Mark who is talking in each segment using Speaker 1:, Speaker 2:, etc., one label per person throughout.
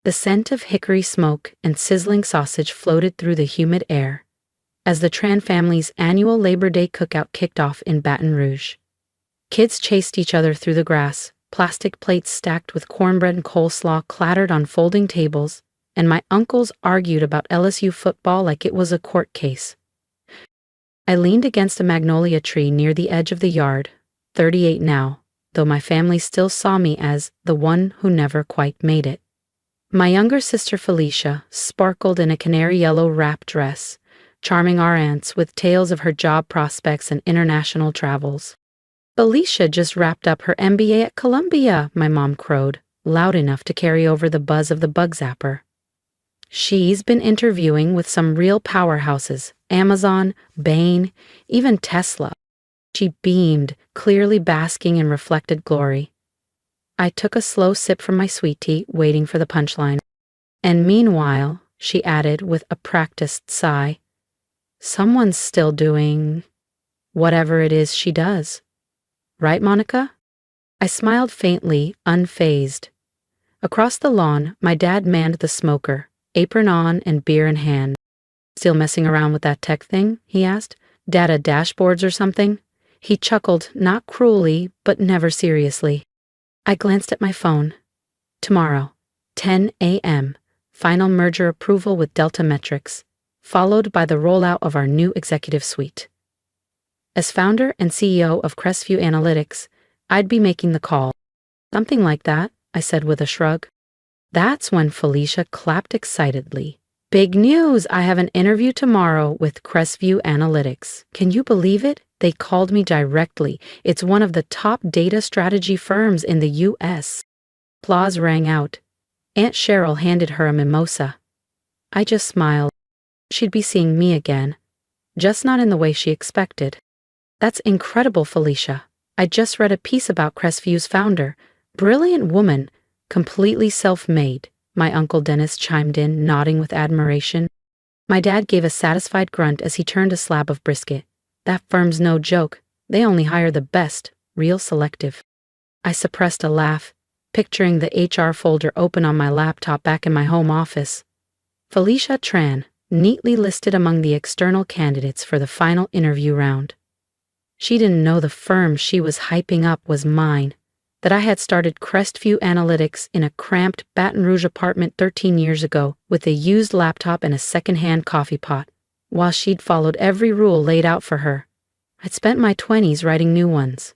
Speaker 1: The scent of hickory smoke and sizzling sausage floated through the humid air as the Tran family's annual Labor Day cookout kicked off in Baton Rouge. Kids chased each other through the grass, plastic plates stacked with cornbread and coleslaw clattered on folding tables, and my uncles argued about LSU football like it was a court case. I leaned against a magnolia tree near the edge of the yard, 38 now, though my family still saw me as the one who never quite made it. My younger sister Felicia sparkled in a canary yellow wrap dress, charming our aunts with tales of her job prospects and international travels. Felicia just wrapped up her MBA at Columbia, my mom crowed, loud enough to carry over the buzz of the bug zapper. She's been interviewing with some real powerhouses, Amazon, Bain, even Tesla. She beamed, clearly basking in reflected glory. I took a slow sip from my sweet tea, waiting for the punchline. And meanwhile, she added with a practiced sigh, someone's still doing whatever it is she does. Right, Monica? I smiled faintly, unfazed. Across the lawn, my dad manned the smoker, apron on and beer in hand. Still messing around with that tech thing? He asked. Data dashboards or something? He chuckled, not cruelly, but never seriously. I glanced at my phone. Tomorrow, 10 a.m., final merger approval with Delta Metrics, followed by the rollout of our new executive suite. As founder and CEO of Crestview Analytics, I'd be making the call. Something like that, I said with a shrug. That's when Felicia clapped excitedly. Big news! I have an interview tomorrow with Crestview Analytics. Can you believe it? They called me directly. It's one of the top data strategy firms in the U.S. Applause rang out. Aunt Cheryl handed her a mimosa. I just smiled. She'd be seeing me again, just not in the way she expected. That's incredible, Felicia. I just read a piece about Crestview's founder. Brilliant woman, completely self-made, my Uncle Dennis chimed in, nodding with admiration. My dad gave a satisfied grunt as he turned a slab of brisket. That firm's no joke. They only hire the best, real selective. I suppressed a laugh, picturing the HR folder open on my laptop back in my home office. Felicia Tran, neatly listed among the external candidates for the final interview round. She didn't know the firm she was hyping up was mine, that I had started Crestview Analytics in a cramped Baton Rouge apartment 13 years ago with a used laptop and a second-hand coffee pot, while she'd followed every rule laid out for her. I'd spent my 20s writing new ones.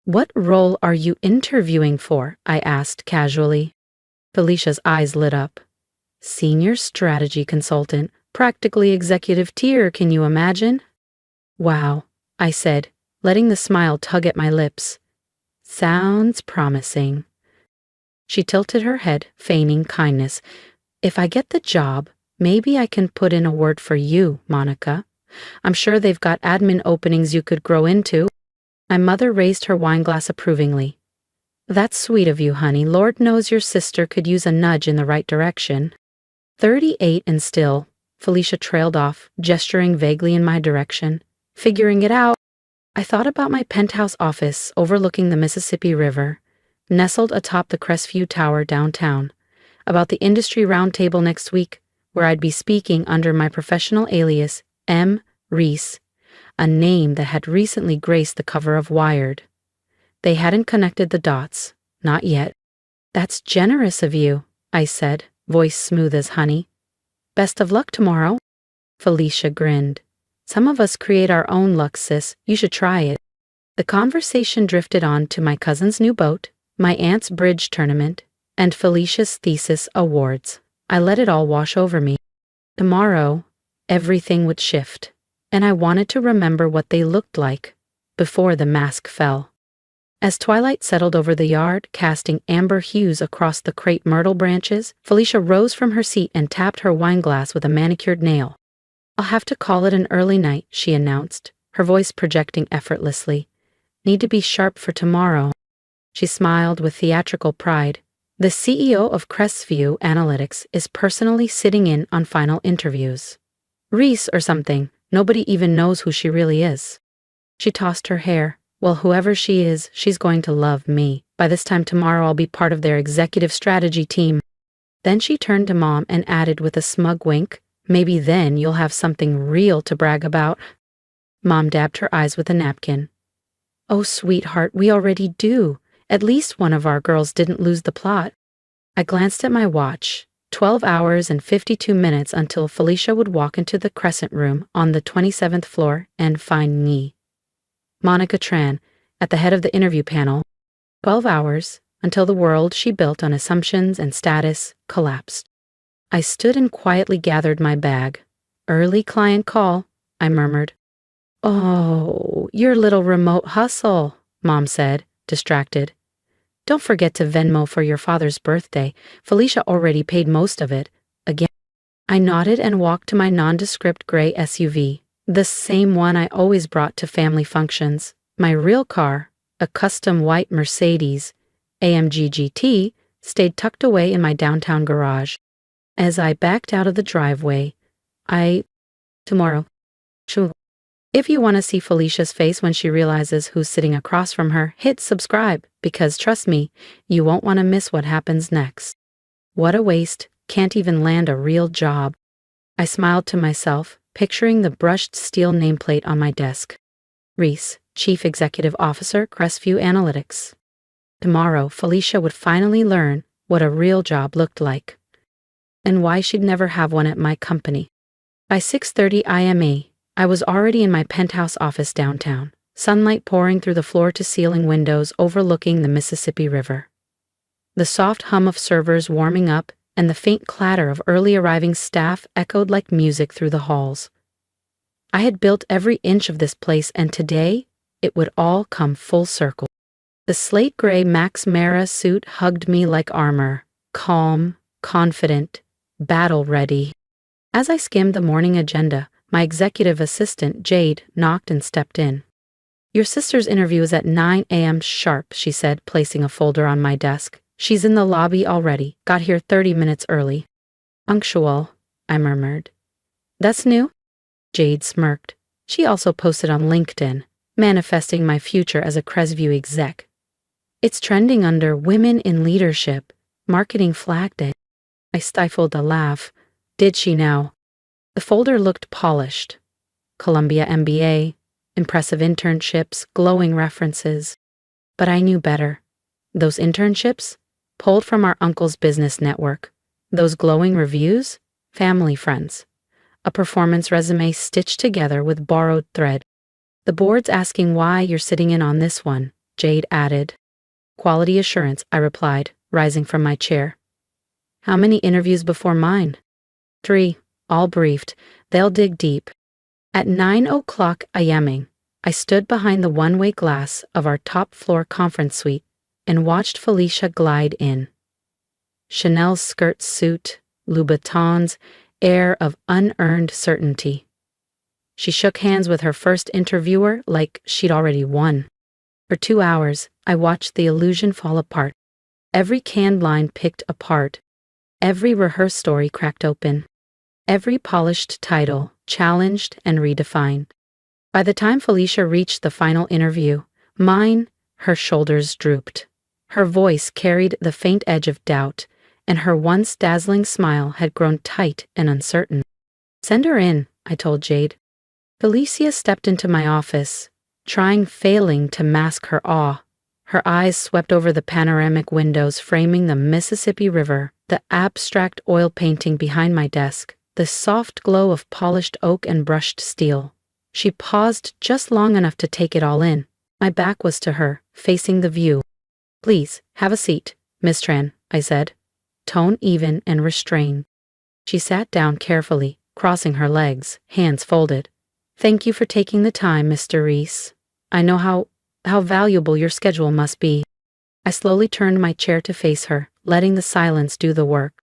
Speaker 1: What role are you interviewing for? I asked casually. Felicia's eyes lit up. Senior strategy consultant, practically executive tier, can you imagine? Wow, I said, letting the smile tug at my lips. Sounds promising. She tilted her head, feigning kindness. If I get the job, maybe I can put in a word for you, Monica. I'm sure they've got admin openings you could grow into. My mother raised her wineglass approvingly. That's sweet of you, honey. Lord knows your sister could use a nudge in the right direction. 38 and still, Felicia trailed off, gesturing vaguely in my direction. Figuring it out. I thought about my penthouse office overlooking the Mississippi River, nestled atop the Crestview Tower downtown, about the industry roundtable next week, where I'd be speaking under my professional alias, M. Reese, a name that had recently graced the cover of Wired. They hadn't connected the dots, not yet. That's generous of you, I said, voice smooth as honey. Best of luck tomorrow. Felicia grinned. Some of us create our own luck, sis. You should try it. The conversation drifted on to my cousin's new boat, my aunt's bridge tournament, and Felicia's thesis awards. I let it all wash over me. Tomorrow, everything would shift, and I wanted to remember what they looked like before the mask fell. As twilight settled over the yard, casting amber hues across the crepe myrtle branches, Felicia rose from her seat and tapped her wineglass with a manicured nail. I'll have to call it an early night, she announced, her voice projecting effortlessly. Need to be sharp for tomorrow. She smiled with theatrical pride. The CEO of Crestview Analytics is personally sitting in on final interviews. Reese or something. Nobody even knows who she really is. She tossed her hair. Well, whoever she is, she's going to love me. By this time tomorrow, I'll be part of their executive strategy team. Then she turned to Mom and added with a smug wink, "Maybe then you'll have something real to brag about." Mom dabbed her eyes with a napkin. "Oh, sweetheart, we already do. At least one of our girls didn't lose the plot." I glanced at my watch. 12 hours and 52 minutes until Felicia would walk into the Crescent Room on the 27th floor and find me, Monica Tran, at the head of the interview panel. 12 hours until the world she built on assumptions and status collapsed. I stood and quietly gathered my bag. "Early client call," I murmured. "Oh, your little remote hustle," Mom said, distracted. "Don't forget to Venmo for your father's birthday. Felicia already paid most of it." Again, I nodded and walked to my nondescript gray SUV, the same one I always brought to family functions. My real car, a custom white Mercedes AMG GT, stayed tucked away in my downtown garage. As I backed out of the driveway, tomorrow. If you want to see Felicia's face when she realizes who's sitting across from her, hit subscribe, because trust me, you won't want to miss what happens next. What a waste, can't even land a real job. I smiled to myself, picturing the brushed steel nameplate on my desk. Reese, Chief Executive Officer, Crestview Analytics. Tomorrow, Felicia would finally learn what a real job looked like, and why she'd never have one at my company. By 6:30 IME, I was already in my penthouse office downtown, sunlight pouring through the floor-to-ceiling windows overlooking the Mississippi River. The soft hum of servers warming up and the faint clatter of early-arriving staff echoed like music through the halls. I had built every inch of this place, and today, it would all come full circle. The slate-gray Max Mara suit hugged me like armor, calm, confident, battle-ready. As I skimmed the morning agenda, my executive assistant, Jade, knocked and stepped in. "Your sister's interview is at 9 a.m. sharp," she said, placing a folder on my desk. "She's in the lobby already. Got here 30 minutes early." "Punctual," I murmured. "That's new?" Jade smirked. She also posted on LinkedIn, manifesting my future as a Crestview exec. "It's trending under Women in Leadership. Marketing flagged it." I stifled a laugh. Did she now? The folder looked polished. Columbia MBA, impressive internships, glowing references. But I knew better. Those internships? Pulled from our uncle's business network. Those glowing reviews? Family friends. A performance resume stitched together with borrowed thread. "The board's asking why you're sitting in on this one," Jade added. "Quality assurance," I replied, rising from my chair. "How many interviews before mine?" 3. All briefed. They'll dig deep. At 9 o'clock IMing, I stood behind the one-way glass of our top-floor conference suite and watched Felicia glide in. Chanel skirt suit, Louboutins, air of unearned certainty. She shook hands with her first interviewer like she'd already won. For 2 hours, I watched the illusion fall apart. Every canned line picked apart. Every rehearsed story cracked open. Every polished title challenged and redefined. By the time Felicia reached the final interview, her shoulders drooped. Her voice carried the faint edge of doubt, and her once dazzling smile had grown tight and uncertain. "Send her in," I told Jade. Felicia stepped into my office, failing to mask her awe. Her eyes swept over the panoramic windows framing the Mississippi River, the abstract oil painting behind my desk, the soft glow of polished oak and brushed steel. She paused just long enough to take it all in. My back was to her, facing the view. "Please, have a seat, Miss Tran," I said, tone even and restrained. She sat down carefully, crossing her legs, hands folded. "Thank you for taking the time, Mr. Reese. I know how valuable your schedule must be." I slowly turned my chair to face her, letting the silence do the work.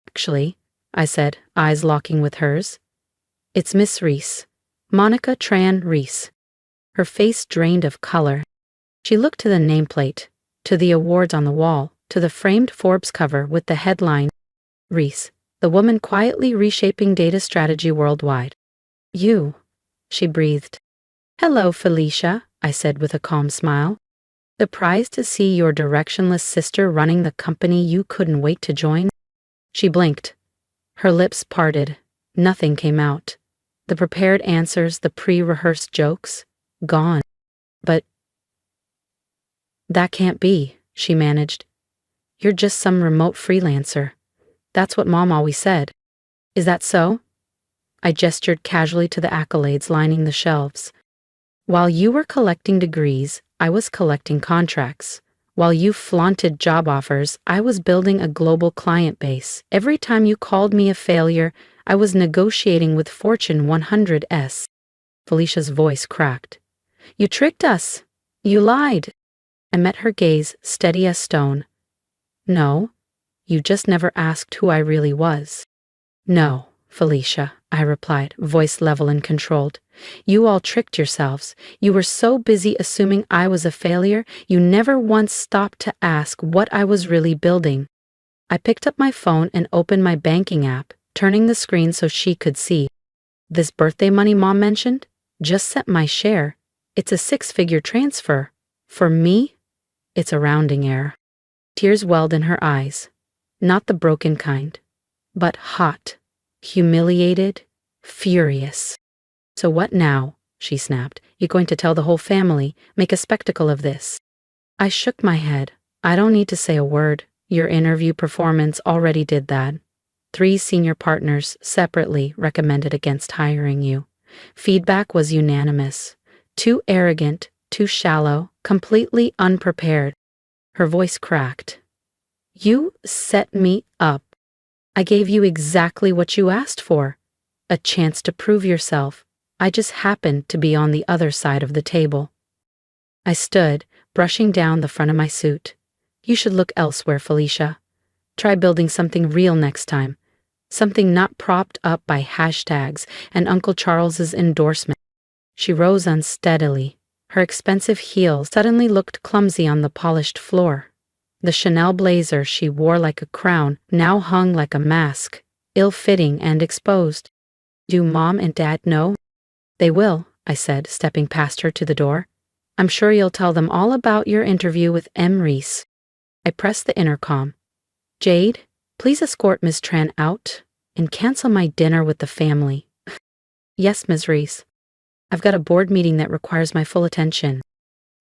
Speaker 1: "Actually," I said, eyes locking with hers, "it's Miss Reese, Monica Tran Reese." Her face drained of color. She looked to the nameplate, to the awards on the wall, to the framed Forbes cover with the headline, "Reese, the woman quietly reshaping data strategy worldwide." "You," she breathed. "Hello, Felicia," I said with a calm smile. "Surprised to see your directionless sister running the company you couldn't wait to join?" She blinked. Her lips parted. Nothing came out. The prepared answers, the pre-rehearsed jokes, gone. But that can't be, she managed. You're just some remote freelancer. That's what Mom always said. Is that so? I gestured casually to the accolades lining the shelves. While you were collecting degrees, I was collecting contracts. While you flaunted job offers, I was building a global client base. Every time you called me a failure, I was negotiating with Fortune 100s. Felicia's voice cracked. You tricked us. You lied. I met her gaze, steady as stone. No, you just never asked who I really was. No, Felicia, I replied, voice level and controlled. You all tricked yourselves. You were so busy assuming I was a failure, you never once stopped to ask what I was really building. I picked up my phone and opened my banking app, turning the screen so she could see. This birthday money Mom mentioned? Just sent my share. It's a 6-figure transfer. For me, it's a rounding error. Tears welled in her eyes. Not the broken kind, but hot, humiliated, furious. So what now? She snapped. You're going to tell the whole family, make a spectacle of this? I shook my head. I don't need to say a word. Your interview performance already did that. 3 senior partners separately recommended against hiring you. Feedback was unanimous. Too arrogant, too shallow, completely unprepared. Her voice cracked. You set me up. I gave you exactly what you asked for. A chance to prove yourself. I just happened to be on the other side of the table. I stood, brushing down the front of my suit. You should look elsewhere, Felicia. Try building something real next time. Something not propped up by hashtags and Uncle Charles's endorsement. She rose unsteadily. Her expensive heels suddenly looked clumsy on the polished floor. The Chanel blazer she wore like a crown now hung like a mask, ill-fitting and exposed. Do Mom and Dad know? They will, I said, stepping past her to the door. I'm sure you'll tell them all about your interview with M. Reese. I pressed the intercom. Jade, please escort Ms. Tran out and cancel my dinner with the family. Yes, Ms. Reese. I've got a board meeting that requires my full attention.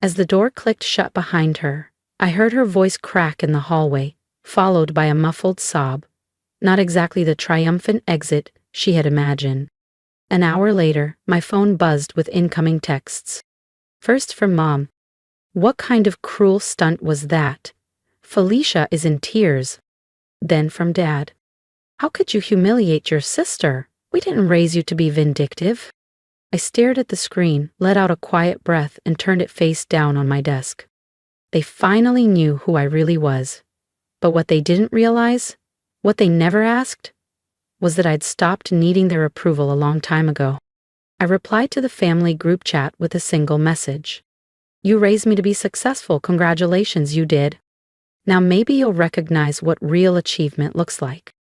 Speaker 1: As the door clicked shut behind her, I heard her voice crack in the hallway, followed by a muffled sob. Not exactly the triumphant exit she had imagined. An hour later, my phone buzzed with incoming texts. First from Mom. What kind of cruel stunt was that? Felicia is in tears. Then from Dad. How could you humiliate your sister? We didn't raise you to be vindictive. I stared at the screen, let out a quiet breath, and turned it face down on my desk. They finally knew who I really was. But what they didn't realize, what they never asked, was that I'd stopped needing their approval a long time ago. I replied to the family group chat with a single message. You raised me to be successful. Congratulations, you did. Now maybe you'll recognize what real achievement looks like.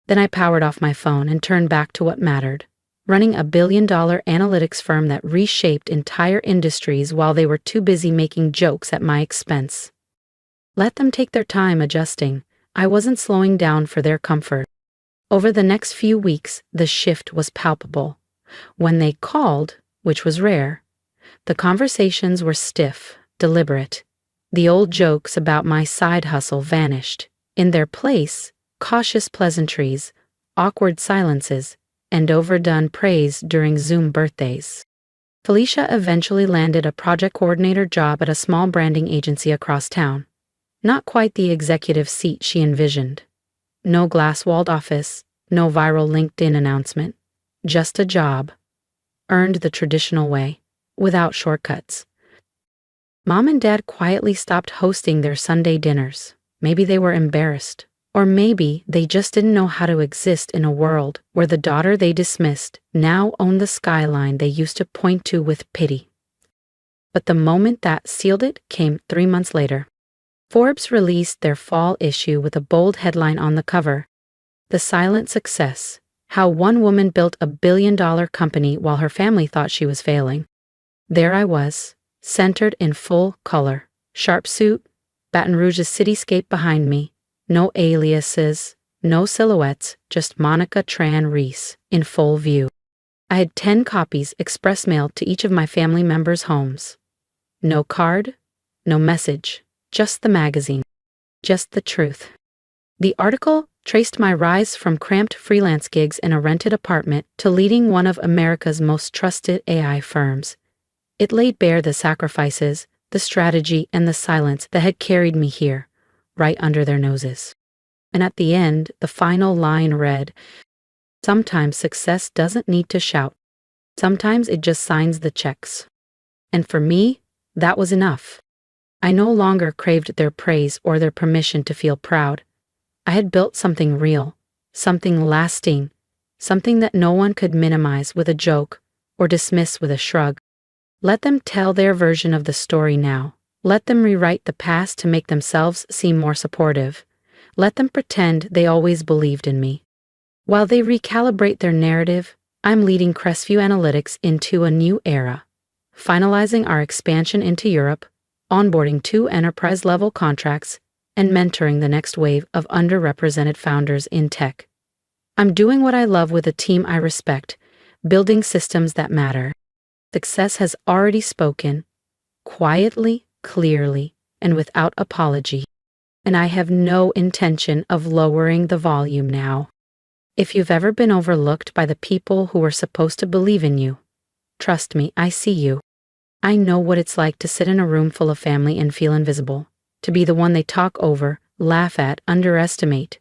Speaker 1: Then I powered off my phone and turned back to what mattered. Running a billion-dollar analytics firm that reshaped entire industries while they were too busy making jokes at my expense. Let them take their time adjusting. I wasn't slowing down for their comfort. Over the next few weeks, the shift was palpable. When they called, which was rare, the conversations were stiff, deliberate. The old jokes about my side hustle vanished. In their place, cautious pleasantries, awkward silences, and overdone praise during Zoom birthdays. Felicia eventually landed a project coordinator job at a small branding agency across town. Not quite the executive seat she envisioned. No glass-walled office, no viral LinkedIn announcement. Just a job. Earned the traditional way, without shortcuts. Mom and Dad quietly stopped hosting their Sunday dinners. Maybe they were embarrassed. Or maybe they just didn't know how to exist in a world where the daughter they dismissed now owned the skyline they used to point to with pity. But the moment that sealed it came 3 months later. Forbes released their fall issue with a bold headline on the cover. The Silent Success: How One Woman Built a billion-dollar company while her family thought she was failing. There I was, centered in full color. Sharp suit, Baton Rouge's cityscape behind me. No aliases, No silhouettes, just Monica Tran Reese, in full view. I had 10 copies express mailed to each of my family members' homes. No card, no message, just the magazine, just the truth. The article traced my rise from cramped freelance gigs in a rented apartment to leading one of America's most trusted AI firms. It laid bare the sacrifices, the strategy, and the silence that had carried me here, right under their noses. And at the end, the final line read, "Sometimes success doesn't need to shout. Sometimes it just signs the checks." And for me, that was enough. I no longer craved their praise or their permission to feel proud. I had built something real, something lasting, something that no one could minimize with a joke or dismiss with a shrug. Let them tell their version of the story now. Let them rewrite the past to make themselves seem more supportive. Let them pretend they always believed in me. While they recalibrate their narrative, I'm leading Crestview Analytics into a new era, finalizing our expansion into Europe, onboarding 2 enterprise-level contracts, and mentoring the next wave of underrepresented founders in tech. I'm doing what I love with a team I respect, building systems that matter. Success has already spoken, quietly, clearly, and without apology. And I have no intention of lowering the volume now. If you've ever been overlooked by the people who were supposed to believe in you, trust me, I see you. I know what it's like to sit in a room full of family and feel invisible, to be the one they talk over, laugh at, underestimate.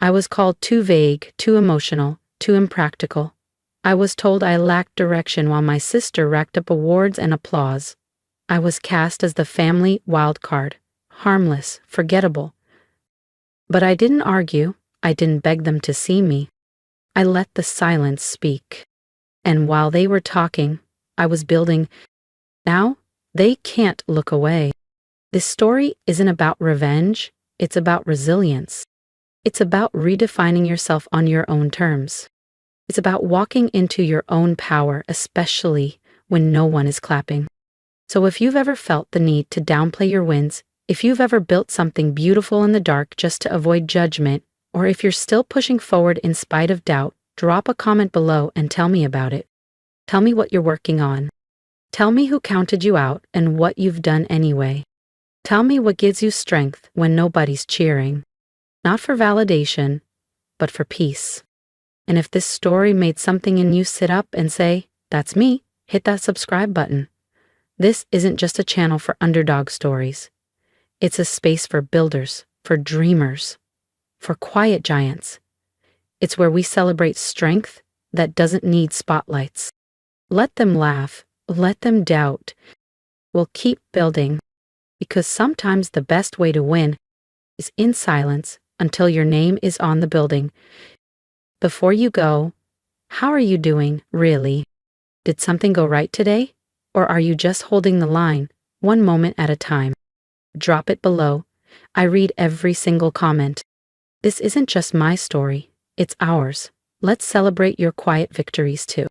Speaker 1: I was called too vague, too emotional, too impractical. I was told I lacked direction while my sister racked up awards and applause. I was cast as the family wild card, harmless, forgettable. But I didn't argue. I didn't beg them to see me. I let the silence speak. And while they were talking, I was building. Now, they can't look away. This story isn't about revenge, it's about resilience. It's about redefining yourself on your own terms. It's about walking into your own power, especially when no one is clapping. So if you've ever felt the need to downplay your wins, if you've ever built something beautiful in the dark just to avoid judgment, or if you're still pushing forward in spite of doubt, drop a comment below and tell me about it. Tell me what you're working on. Tell me who counted you out and what you've done anyway. Tell me what gives you strength when nobody's cheering. Not for validation, but for peace. And if this story made something in you sit up and say, "That's me," hit that subscribe button. This isn't just a channel for underdog stories. It's a space for builders, for dreamers, for quiet giants. It's where we celebrate strength that doesn't need spotlights. Let them laugh, let them doubt. We'll keep building, because sometimes the best way to win is in silence until your name is on the building. Before you go, how are you doing, really? Did something go right today? Or are you just holding the line, one moment at a time? Drop it below. I read every single comment. This isn't just my story, it's ours. Let's celebrate your quiet victories too.